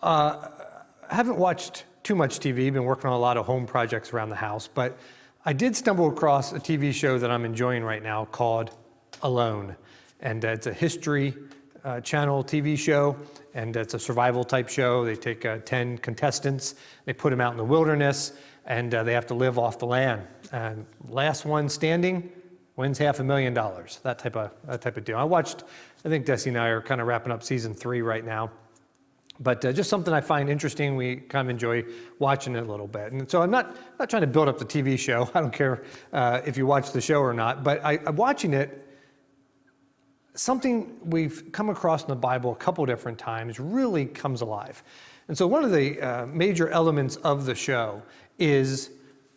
I haven't watched too much TV, been working on a lot of home projects around the house, but I did stumble across a TV show that I'm enjoying right now called Alone. And it's a history channel TV show, and it's a survival type show. They take 10 contestants, they put them out in the wilderness, and they have to live off the land. And last one standing wins $500,000, that type of deal. I think Desi and I are kind of wrapping up season 3 right now. But just something I find interesting. We kind of enjoy watching it a little bit. And so I'm not trying to build up the TV show. I don't care if you watch the show or not. But I'm watching it. Something we've come across in the Bible a couple different times really comes alive. And so one of the major elements of the show is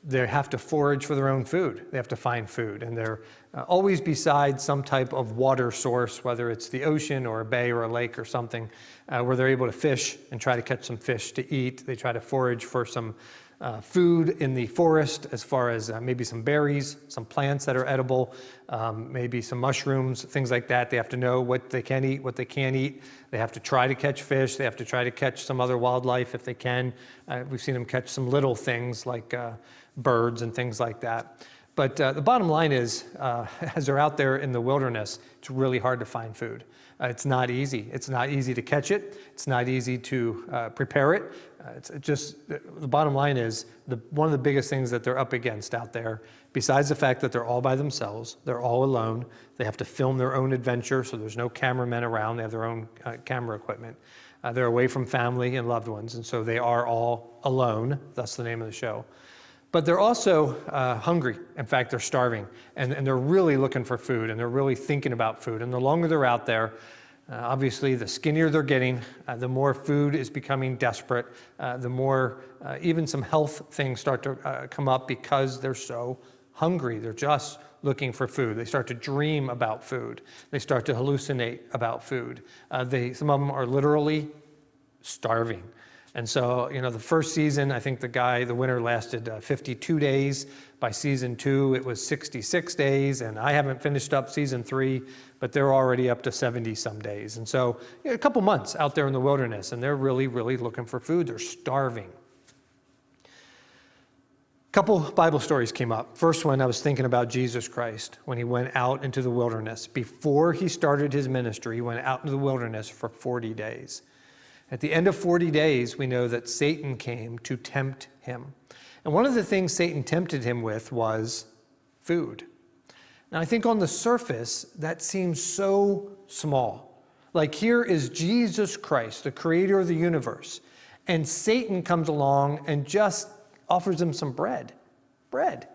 they have to forage for their own food. They have to find food. And they're always beside some type of water source, whether it's the ocean or a bay or a lake or something, where they're able to fish and try to catch some fish to eat. They try to forage for some food in the forest, as far as maybe some berries, some plants that are edible, maybe some mushrooms, things like that. They have to know what they can eat, what they can't eat. They have to try to catch fish. They have to try to catch some other wildlife if they can. We've seen them catch some little things like birds and things like that. But the bottom line is, as they're out there in the wilderness, it's really hard to find food. It's not easy. It's not easy to catch it. It's not easy to prepare it. It's just, the bottom line is, one of the biggest things that they're up against out there, besides the fact that they're all by themselves, they're all alone, they have to film their own adventure, so there's no cameramen around, they have their own camera equipment. They're away from family and loved ones, and so they are all alone. That's the name of the show. But they're also hungry. In fact, they're starving, and they're really looking for food, and they're really thinking about food. And the longer they're out there, obviously, the skinnier they're getting, the more food is becoming desperate, the more even some health things start to come up because they're so hungry. They're just looking for food. They start to dream about food. They start to hallucinate about food. Some of them are literally starving. And so, the first season, I think the winner lasted 52 days. By season 2, it was 66 days. And I haven't finished up season 3, but they're already up to 70 some days. And so, a couple months out there in the wilderness, and they're really, really looking for food. They're starving. A couple Bible stories came up. First one, I was thinking about Jesus Christ when he went out into the wilderness. Before he started his ministry, he went out into the wilderness for 40 days. At the end of 40 days, we know that Satan came to tempt him. And one of the things Satan tempted him with was food. Now, I think on the surface, that seems so small. Like, here is Jesus Christ, the creator of the universe, and Satan comes along and just offers him some bread. Bread.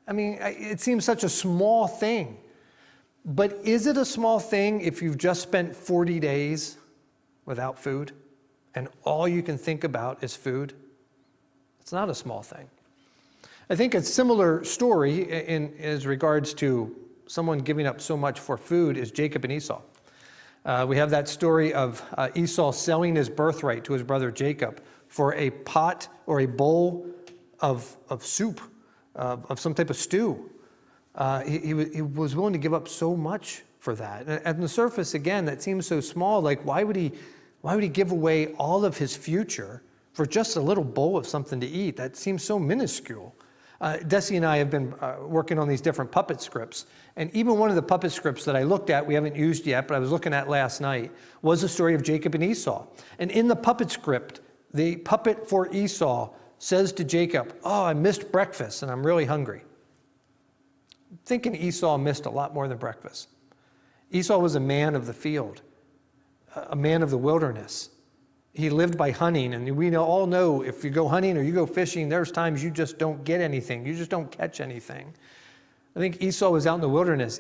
I mean, it seems such a small thing. But is it a small thing if you've just spent 40 days without food? And all you can think about is food? It's not a small thing. I think a similar story as regards to someone giving up so much for food is Jacob and Esau. We have that story of Esau selling his birthright to his brother Jacob for a pot or a bowl of soup, of some type of stew. He was willing to give up so much for that. And on the surface, again, that seems so small. Like, why would he give away all of his future for just a little bowl of something to eat? That seems so minuscule. Desi and I have been working on these different puppet scripts. And even one of the puppet scripts that I looked at, we haven't used yet, but I was looking at last night, was the story of Jacob and Esau. And in the puppet script, the puppet for Esau says to Jacob, "Oh, I missed breakfast and I'm really hungry." I'm thinking Esau missed a lot more than breakfast. Esau was a man of the field, a man of the wilderness. He lived by hunting, and we all know if you go hunting or you go fishing, there's times you just don't get anything. You just don't catch anything. I think Esau was out in the wilderness.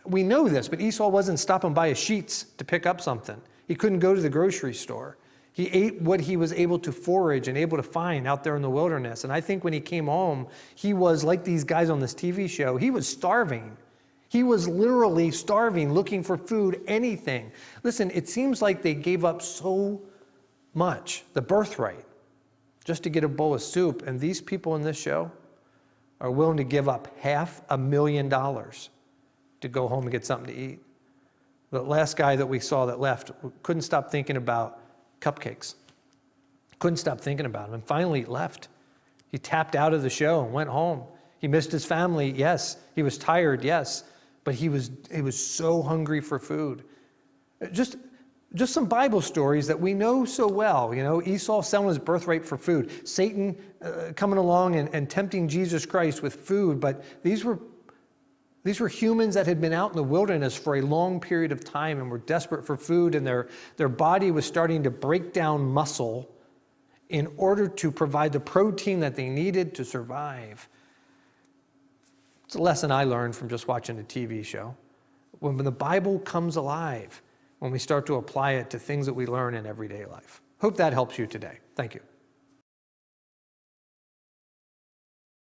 We know this, but Esau wasn't stopping by a Sheetz to pick up something. He couldn't go to the grocery store. He ate what he was able to forage and able to find out there in the wilderness. And I think when he came home, he was like these guys on this TV show. He was starving. He was literally starving, looking for food, anything. Listen, it seems like they gave up so much, the birthright, just to get a bowl of soup. And these people in this show are willing to give up $500,000 to go home and get something to eat. The last guy that we saw that left couldn't stop thinking about cupcakes. Couldn't stop thinking about him, and finally left. He tapped out of the show and went home. He missed his family, yes. He was tired, yes. But he was so hungry for food. Just some Bible stories that we know so well. You know, Esau selling his birthright for food. Satan coming along and tempting Jesus Christ with food. But these were humans that had been out in the wilderness for a long period of time and were desperate for food, and their body was starting to break down muscle in order to provide the protein that they needed to survive. It's a lesson I learned from just watching a TV show. When the Bible comes alive, when we start to apply it to things that we learn in everyday life. Hope that helps you today. Thank you.